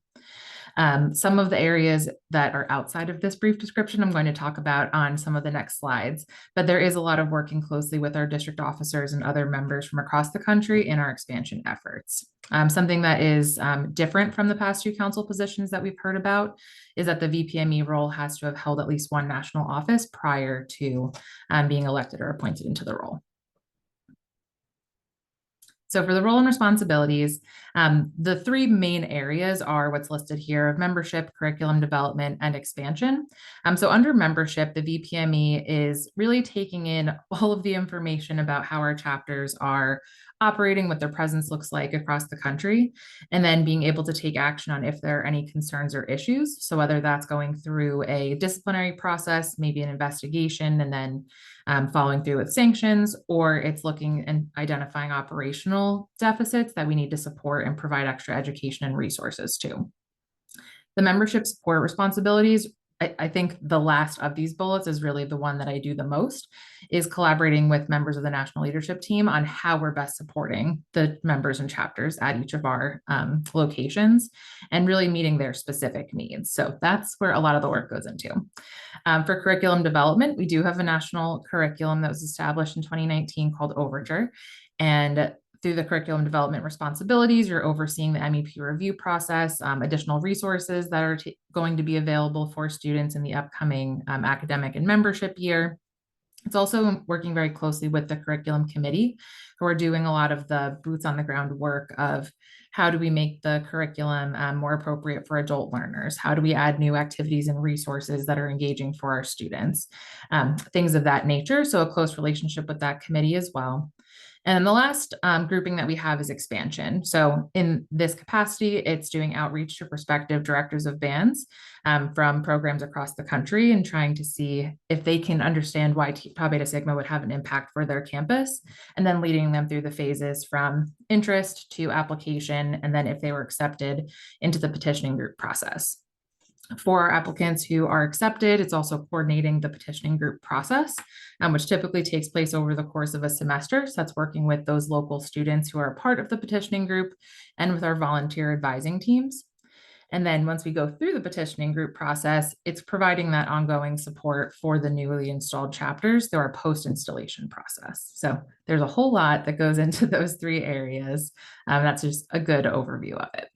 Some of the areas that are outside of this brief description, I'm going to talk about on some of the next slides, but there is a lot of working closely with our district officers and other members from across the country in our expansion efforts. Something that is different from the past two council positions that we've heard about is that the VPME role has to have held at least one national office prior to being elected or appointed into the role. So for the role and responsibilities, the three main areas are what's listed here of membership, curriculum development, and expansion. So under membership, the VPME is really taking in all of the information about how our chapters are operating, what their presence looks like across the country, and then being able to take action on if there are any concerns or issues. So whether that's going through a disciplinary process, maybe an investigation, and then following through with sanctions, or it's looking and identifying operational deficits that we need to support and provide extra education and resources to. The membership support responsibilities, I think the last of these bullets is really the one that I do the most, is collaborating with members of the national leadership team on how we're best supporting the members and chapters at each of our locations and really meeting their specific needs. So that's where a lot of the work goes into. For curriculum development, we do have a national curriculum that was established in 2019 called Overture. And through the curriculum development responsibilities, you're overseeing the MEP review process, additional resources that are going to be available for students in the upcoming academic and membership year. It's also working very closely with the curriculum committee, who are doing a lot of the boots on the ground work of how do we make the curriculum more appropriate for adult learners? How do we add new activities and resources that are engaging for our students? Things of that nature. So a close relationship with that committee as well. And the last grouping that we have is expansion. So in this capacity, it's doing outreach to prospective directors of bands from programs across the country and trying to see if they can understand why Tau Beta Sigma would have an impact for their campus, and then leading them through the phases from interest to application, and then if they were accepted into the petitioning group process. For our applicants who are accepted, it's also coordinating the petitioning group process, which typically takes place over the course of a semester. So that's working with those local students who are a part of the petitioning group and with our volunteer advising teams. And then once we go through the petitioning group process, it's providing that ongoing support for the newly installed chapters through our post-installation process. So there's a whole lot that goes into those three areas. That's just a good overview of it.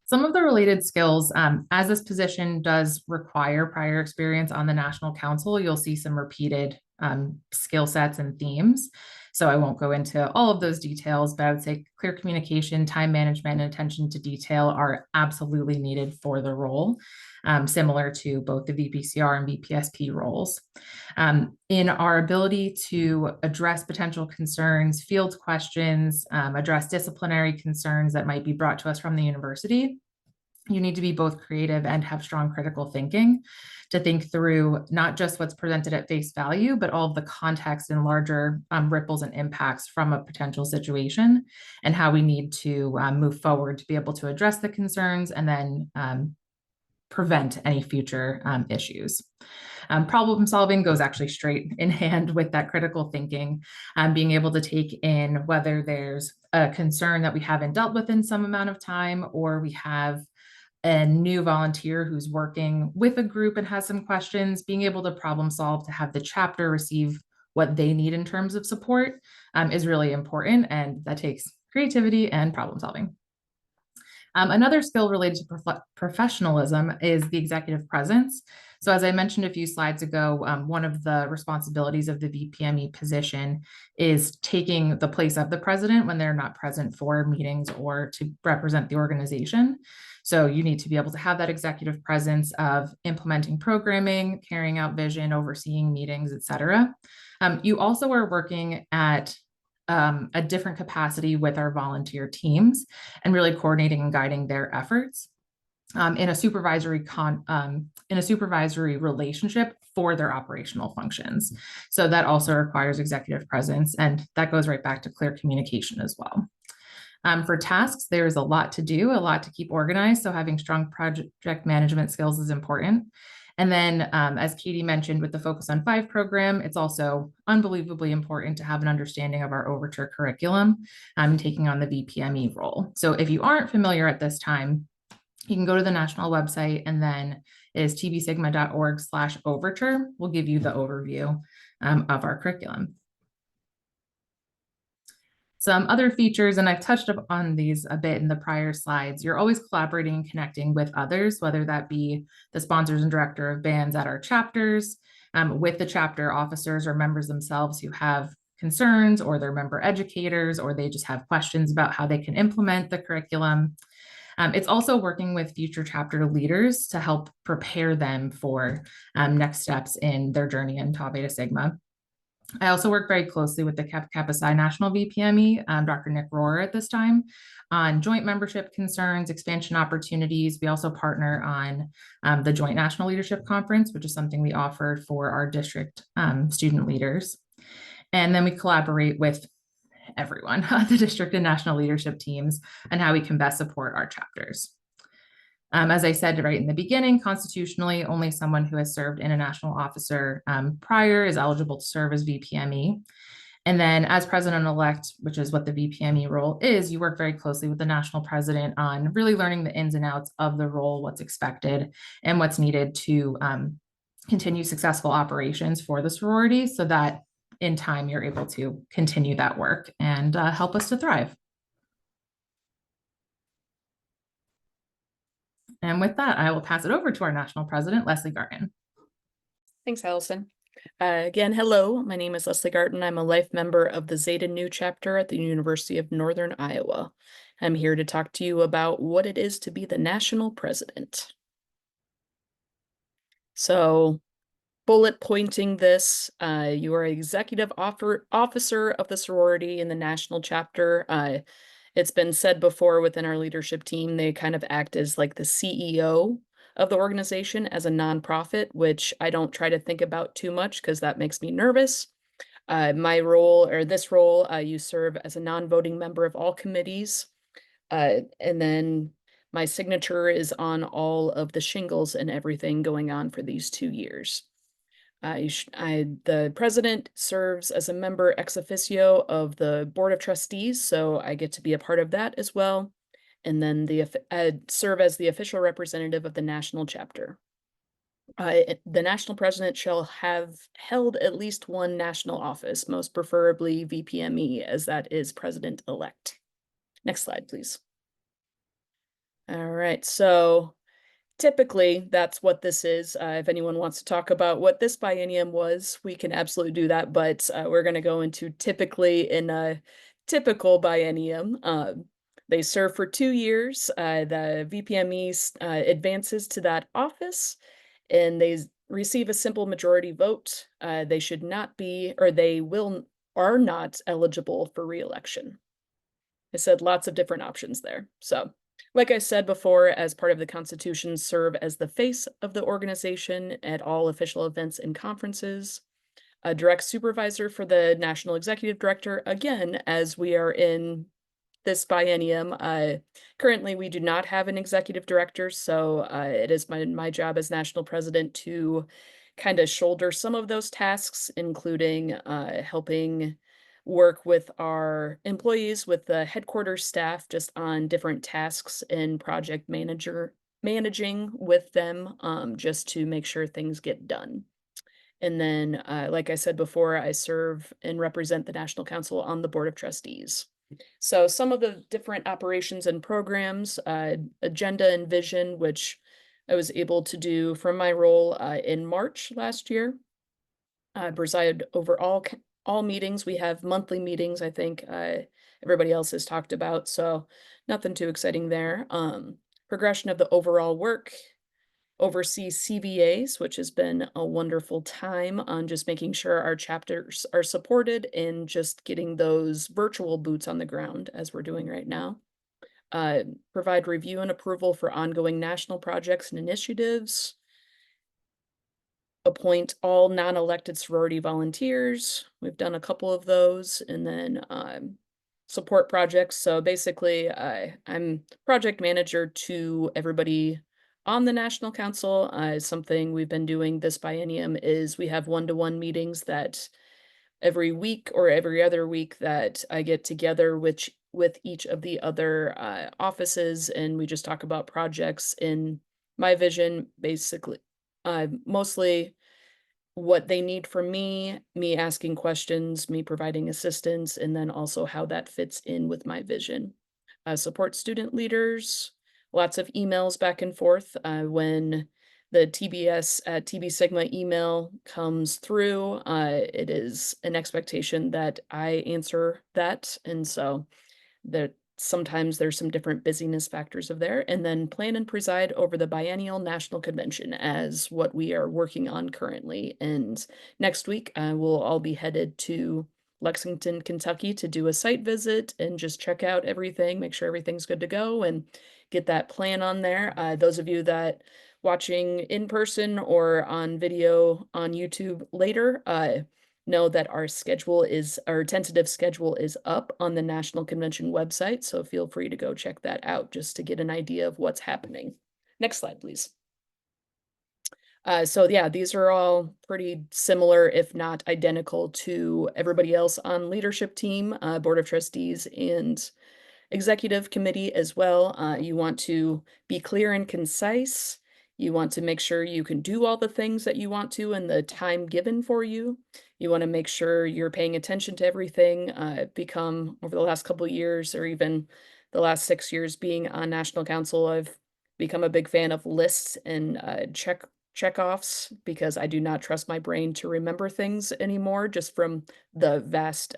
Some of the related skills, as this position does require prior experience on the National Council, you'll see some repeated skill sets and themes. So I won't go into all of those details, but I would say clear communication, time management, and attention to detail are absolutely needed for the role, similar to both the VPCR and VPSP roles. In our ability to address potential concerns, field questions, address disciplinary concerns that might be brought to us from the university, you need to be both creative and have strong critical thinking to think through not just what's presented at face value, but all of the context and larger ripples and impacts from a potential situation and how we need to move forward to be able to address the concerns and then prevent any future issues. Problem solving goes actually straight in hand with that critical thinking, being able to take in whether there's a concern that we haven't dealt with in some amount of time, or we have a new volunteer who's working with a group and has some questions, being able to problem solve to have the chapter receive what they need in terms of support is really important. And that takes creativity and problem solving. Another skill related to professionalism is the executive presence. So as I mentioned a few slides ago, one of the responsibilities of the VPME position is taking the place of the president when they're not present for meetings or to represent the organization. So you need to be able to have that executive presence of implementing programming, carrying out vision, overseeing meetings, et cetera. You also are working at a different capacity with our volunteer teams and really coordinating and guiding their efforts. in a supervisory relationship for their operational functions. So that also requires executive presence, and that goes right back to clear communication as well. For tasks, there's a lot to do, a lot to keep organized. So having strong project management skills is important. And then, as Katie mentioned, with the Focus on 5 program, it's also unbelievably important to have an understanding of our Overture curriculum, taking on the VPME role. So if you aren't familiar at this time, you can go to the national website, and then is tbsigma.org/overture. We'll give you the overview of our curriculum. Some other features, and I've touched on these a bit in the prior slides, you're always collaborating and connecting with others, whether that be the sponsors and director of bands at our chapters, with the chapter officers or members themselves who have concerns, or their member educators, or they just have questions about how they can implement the curriculum. It's also working with future chapter leaders to help prepare them for next steps in their journey in Tau Beta Sigma. I also work very closely with the Kappa Psi National VPME, Dr. Nick Rohrer at this time, on joint membership concerns, expansion opportunities. We also partner on the Joint National Leadership Conference, which is something we offered for our district student leaders. And then we collaborate with everyone, the district and national leadership teams, and how we can best support our chapters. As I said right in the beginning, constitutionally, only someone who has served in a national officer prior is eligible to serve as VPME. And then as president-elect, which is what the VPME role is, you work very closely with the national president on really learning the ins and outs of the role, what's expected, and what's needed to continue successful operations for the sorority, so that in time you're able to continue that work and help us to thrive. And with that, I will pass it over to our national president, Leslie Garten. Thanks, Allison. Again, hello, my name is Leslie Garten. I'm a life member of the Zeta Nu chapter at the University of Northern Iowa. I'm here to talk to you about what it is to be the national president. So, bullet pointing this, you are executive officer of the sorority in the national chapter. It's been said before within our leadership team, they kind of act as like the CEO of the organization as a nonprofit, which I don't try to think about too much because that makes me nervous. My role, or this role, you serve as a non-voting member of all committees. And then my signature is on all of the shingles and everything going on for these 2 years. The president serves as a member ex officio of the Board of Trustees, so I get to be a part of that as well. And then serve as the official representative of the national chapter. The national president shall have held at least one national office, most preferably VPME, as that is president-elect. Next slide, please. All right, so typically, that's what this is. If anyone wants to talk about what this biennium was, we can absolutely do that, but we're going to go into typically in a typical biennium. They serve for 2 years. The VPME advances to that office, and they receive a simple majority vote. They should not be, or they are not eligible for re-election. I said lots of different options there. So, like I said before, as part of the Constitution, serve as the face of the organization at all official events and conferences. A direct supervisor for the National Executive Director, again, as we are in this biennium. Currently, we do not have an executive director, so it is my job as national president to kind of shoulder some of those tasks, including helping work with our employees, with the headquarters staff, just on different tasks and project managing with them, just to make sure things get done. And then, like I said before, I serve and represent the National Council on the Board of Trustees. So some of the different operations and programs, agenda and vision, which I was able to do from my role in March last year. I preside over all meetings. We have monthly meetings, I think everybody else has talked about, so nothing too exciting there. Progression of the overall work, oversee CVAs, which has been a wonderful time on just making sure our chapters are supported and just getting those virtual boots on the ground as we're doing right now. provide review and approval for ongoing national projects and initiatives, appoint all non-elected sorority volunteers. We've done a couple of those, and then support projects. So basically, I'm project manager to everybody on the National Council. Something we've been doing this biennium is we have one-to-one meetings that every week or every other week that I get together with each of the other offices, and we just talk about projects in my vision, basically. Mostly what they need from me asking questions, me providing assistance, and then also how that fits in with my vision. Support student leaders, lots of emails back and forth. When the TBS at TBSigma email comes through, it is an expectation that I answer that. And so that sometimes there's some different busyness factors of there, and then plan and preside over the biennial national convention as what we are working on currently. And next week, we'll all be headed to Lexington, Kentucky to do a site visit and just check out everything, make sure everything's good to go, and get that plan on there. Those of you that watching in person or on video on YouTube later, know that our tentative schedule is up on the National Convention website, so feel free to go check that out just to get an idea of what's happening. Next slide, please. So yeah, these are all pretty similar, if not identical, to everybody else on leadership team, Board of Trustees, and executive committee as well. You want to be clear and concise. You want to make sure you can do all the things that you want to in the time given for you. You want to make sure you're paying attention to everything. Become over the last couple of years, or even the last 6 years being on National Council, I've become a big fan of lists and check-offs, because I do not trust my brain to remember things anymore, just from the vast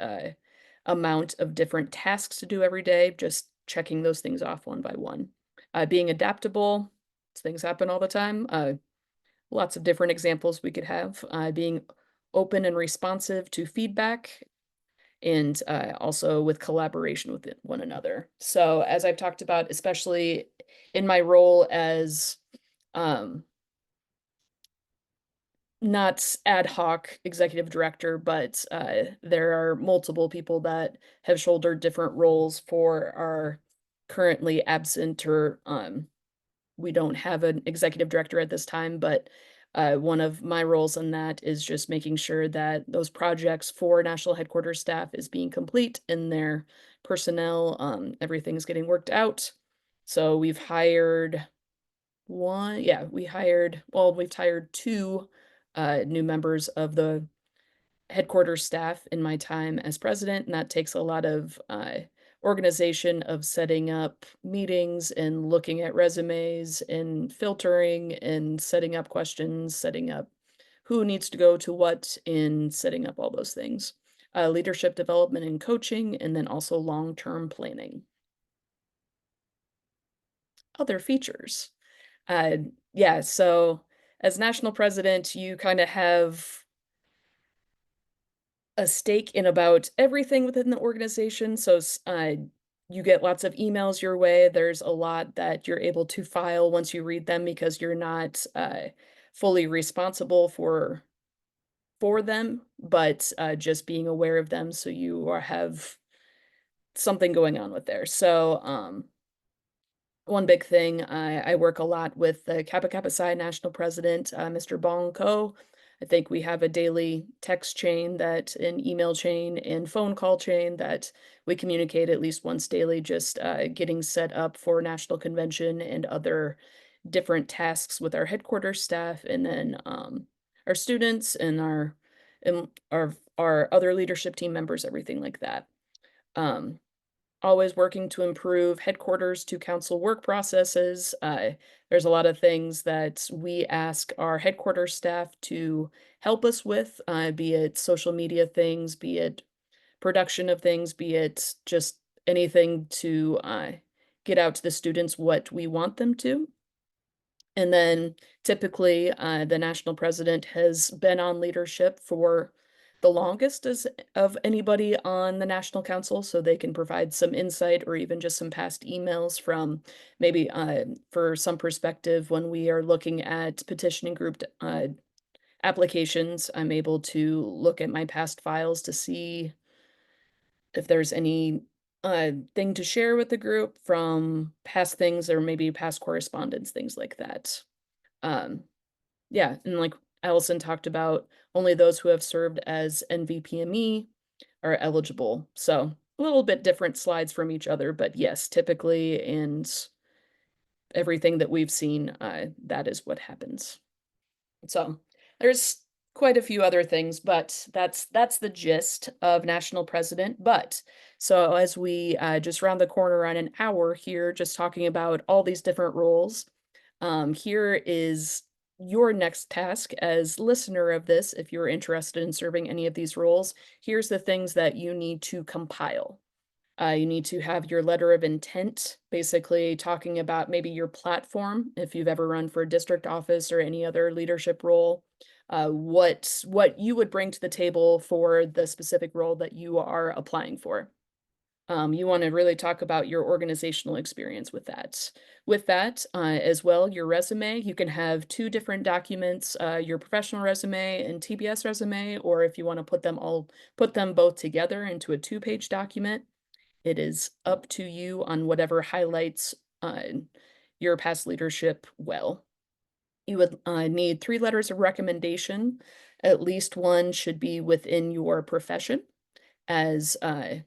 amount of different tasks to do every day, just checking those things off one by one. Being adaptable, things happen all the time. Lots of different examples we could have. Being open and responsive to feedback, and also with collaboration with one another. So as I've talked about, especially in my role as not ad hoc executive director, but there are multiple people that have shouldered different roles for our currently absent, or we don't have an executive director at this time, but one of my roles in that is just making sure that those projects for national headquarters staff is being complete in their personnel. Everything's getting worked out. So we've hired we've hired two new members of the headquarters staff in my time as president, and that takes a lot of organization of setting up meetings and looking at resumes and filtering and setting up questions, setting up who needs to go to what, and setting up all those things. Leadership development and coaching, and then also long-term planning. Other features. Uh, yeah, so as national president, you kind of have a stake in about everything within the organization. So you get lots of emails your way. There's a lot that you're able to file once you read them, because you're not fully responsible for them, but just being aware of them, so you have something going on with there. So one big thing, I work a lot with the Kappa Kappa Psi national president, Mr. Bong Ko. I think we have a daily text chain, that an email chain and phone call chain that we communicate at least once daily, just getting set up for national convention and other different tasks with our headquarters staff, and then our students and our other leadership team members, everything like that. Um, Always working to improve headquarters to council work processes. There's a lot of things that we ask our headquarters staff to help us with, be it social media things, be it production of things, be it just anything to get out to the students what we want them to. And then typically, the national president has been on leadership for the longest of anybody on the National Council, so they can provide some insight or even just some past emails from maybe for some perspective when we are looking at petitioning group applications. I'm able to look at my past files to see if there's any thing to share with the group from past things or maybe past correspondence, things like that. Um, yeah, and like Allison talked about, only those who have served as NVPME are eligible. So a little bit different slides from each other, but yes, typically and everything that we've seen, that is what happens. So there's quite a few other things, but that's the gist of National President. But so as we just round the corner on an hour here, just talking about all these different roles, here is your next task as listener of this. If you're interested in serving any of these roles, here's the things that you need to compile. You need to have your letter of intent, basically talking about maybe your platform, if you've ever run for a district office or any other leadership role, what you would bring to the table for the specific role that you are applying for. You want to really talk about your organizational experience with that. With that, as well, your resume, you can have two different documents, your professional resume and TBS resume, or if you want to put them both together into a two-page document. It is up to you on whatever highlights uh, your past leadership well. You would need 3 letters of recommendation. At least one should be within your profession, as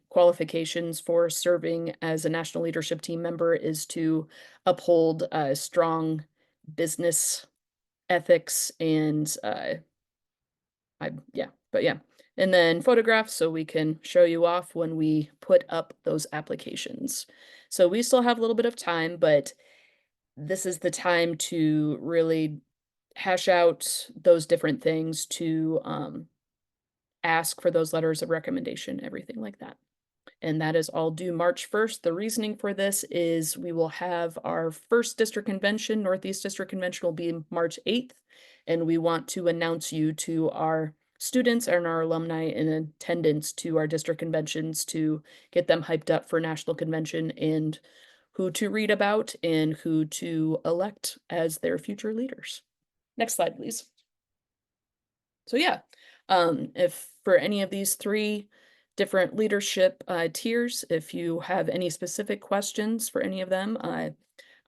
qualifications for serving as a national leadership team member is to uphold strong business ethics and yeah. And then photographs so we can show you off when we put up those applications. So we still have a little bit of time, but this is the time to really hash out those different things to ask for those letters of recommendation, everything like that. And that is all due March 1st. The reasoning for this is we will have our first district convention, Northeast District Convention will be March 8th, and we want to announce you to our students and our alumni in attendance to our district conventions to get them hyped up for national convention and who to read about and who to elect as their future leaders. Next slide, please. So yeah, if for any of these 3 different leadership tiers, if you have any specific questions for any of them, I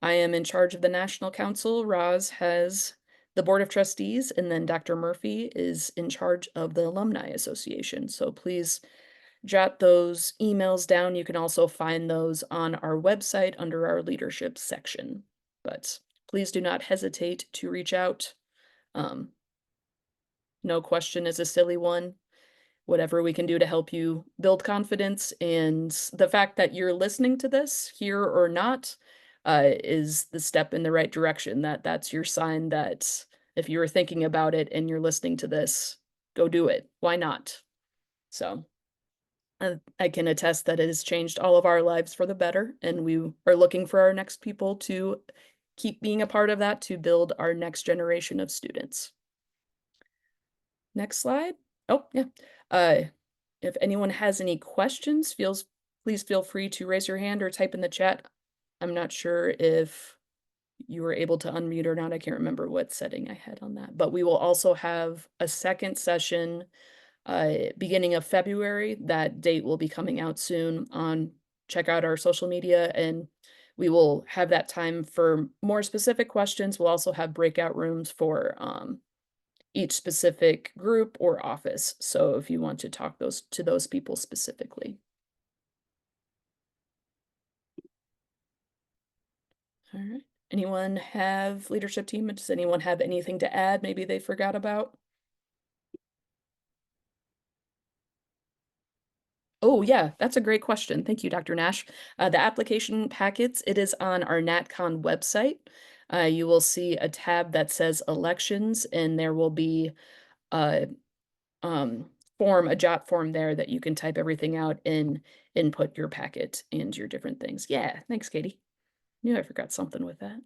am in charge of the National Council. Roz has the Board of Trustees, and then Dr. Murphy is in charge of the Alumni Association. So please jot those emails down. You can also find those on our website under our leadership section. But please do not hesitate to reach out. Um, no question is a silly one. Whatever we can do to help you build confidence, and the fact that you're listening to this here or not is the step in the right direction. That's your sign that if you were thinking about it and you're listening to this, go do it. Why not? So I can attest that it has changed all of our lives for the better, and we are looking for our next people to keep being a part of that to build our next generation of students. Next slide. Oh, yeah. If anyone has any questions, please feel free to raise your hand or type in the chat. I'm not sure if you were able to unmute or not. I can't remember what setting I had on that. But we will also have a second session beginning of February. That date will be coming out soon. Check out our social media, and we will have that time for more specific questions. We'll also have breakout rooms for each specific group or office. So if you want to talk to those people specifically. All right. Anyone have leadership team? Does anyone have anything to add? Maybe they forgot about? Oh, yeah, that's a great question. Thank you, Dr. Nash. The application packets, it is on our NatCon website. You will see a tab that says elections, and there will be a a jot form there that you can type everything out and input your packet and your different things. Yeah, thanks, Katie. Knew I forgot something with that.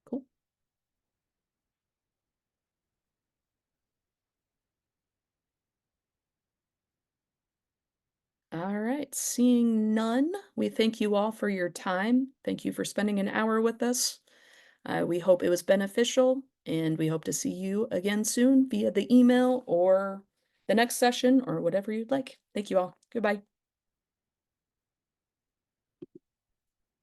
Cool. All right, seeing none, we thank you all for your time. Thank you for spending an hour with us. We hope it was beneficial, and we hope to see you again soon via the email or the next session or whatever you'd like. Thank you all. Goodbye.